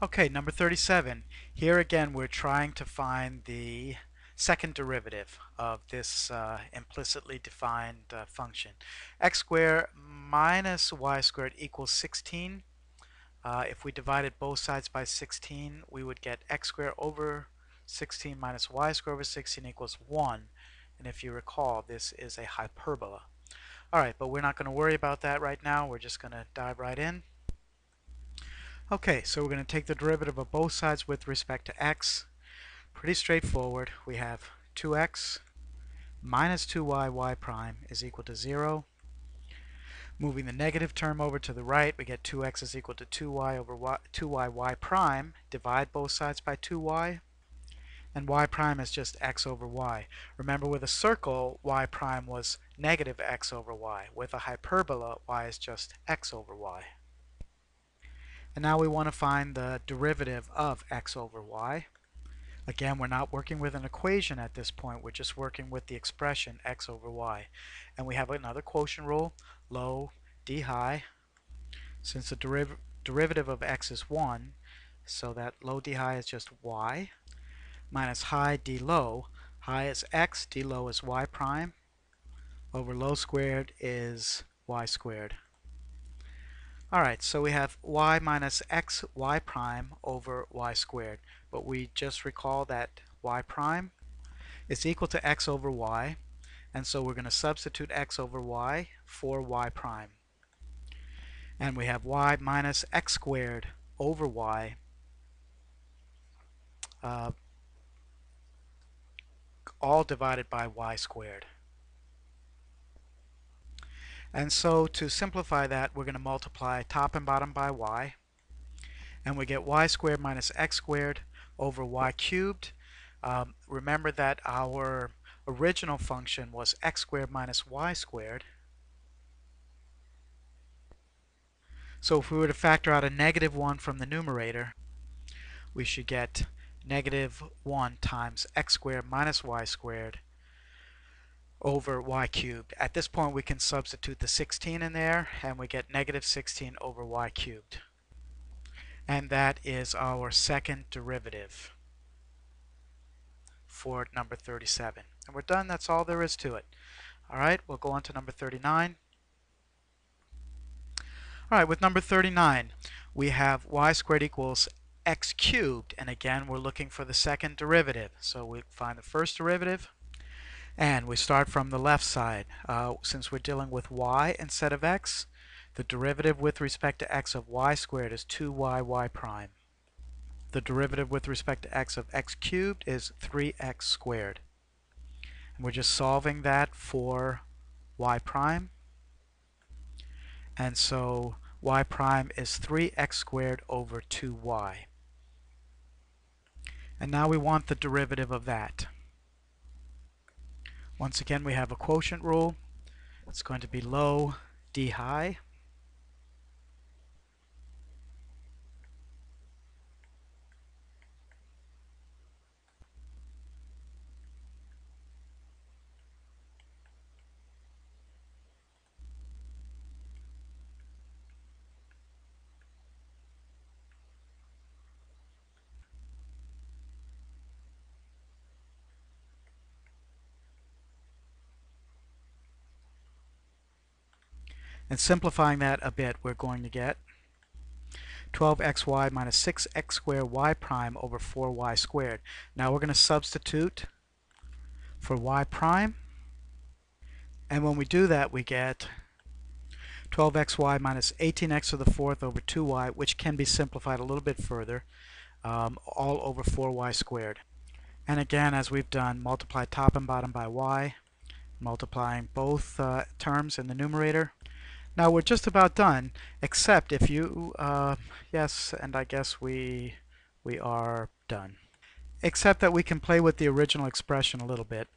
Okay, number 37. Here again we're trying to find the second derivative of this implicitly defined function. X squared minus y squared equals 16. If we divided both sides by 16, we would get x squared over 16 minus y squared over 16 equals 1. And if you recall, this is a hyperbola. Alright, but we're not going to worry about that right now. We're just going to dive right in. Okay, so we're going to take the derivative of both sides with respect to x. Pretty straightforward. We have 2x minus 2y y prime is equal to 0. Moving the negative term over to the right, we get 2x is equal to 2y over 2y y prime. Divide both sides by 2y. And y prime is just x over y. Remember, with a circle, y prime was negative x over y. With a hyperbola, y is just x over y. And now we want to find the derivative of x over y. Again, we're not working with an equation at this point. We're just working with the expression x over y. And we have another quotient rule, low, d high. Since the derivative of x is 1, so that low d high is just y, minus high d low. High is x, d low is y prime, over low squared is y squared. Alright, so we have y minus x y prime over y squared. But we just recall that y prime is equal to x over y. And so we're going to substitute x over y for y prime. And we have y minus x squared over y all divided by y squared. And so to simplify that, we're going to multiply top and bottom by y. And we get y squared minus x squared over y cubed. Remember that our original function was x squared minus y squared. So if we were to factor out a negative 1 from the numerator, we should get negative 1 times x squared minus y squared over y cubed. At this point we can substitute the 16 in there and we get negative 16 over y cubed. And that is our second derivative for number 37. And we're done. That's all there is to it. Alright, we'll go on to number 39. Alright, with number 39 we have y squared equals x cubed, and again we're looking for the second derivative. So we find the first derivative and we start from the left side. Since we're dealing with y instead of x, the derivative with respect to x of y squared is 2y y prime. The derivative with respect to x of x cubed is 3x squared. And we're just solving that for y prime. And so y prime is 3x squared over 2y. And now we want the derivative of that. Once again, we have a quotient rule. It's going to be low d high. And simplifying that a bit, we're going to get 12xy minus 6x squared y prime over 4y squared. Now we're going to substitute for y prime. And when we do that, we get 12xy minus 18x to the fourth over 2y, which can be simplified a little bit further, all over 4y squared. And again, as we've done, multiply top and bottom by y, multiplying both terms in the numerator. Now we're just about done, except if you, yes, and I guess we are done. Except that we can play with the original expression a little bit.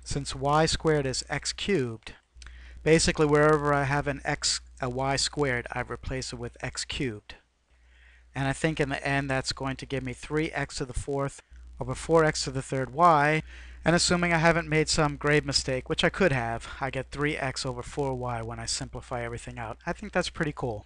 Since y squared is x cubed, basically wherever I have a y squared, I've replaced it with x cubed. And I think in the end that's going to give me 3x to the fourth over 4x to the third y. And assuming I haven't made some grave mistake, which I could have, I get 3x over 4y when I simplify everything out. I think that's pretty cool.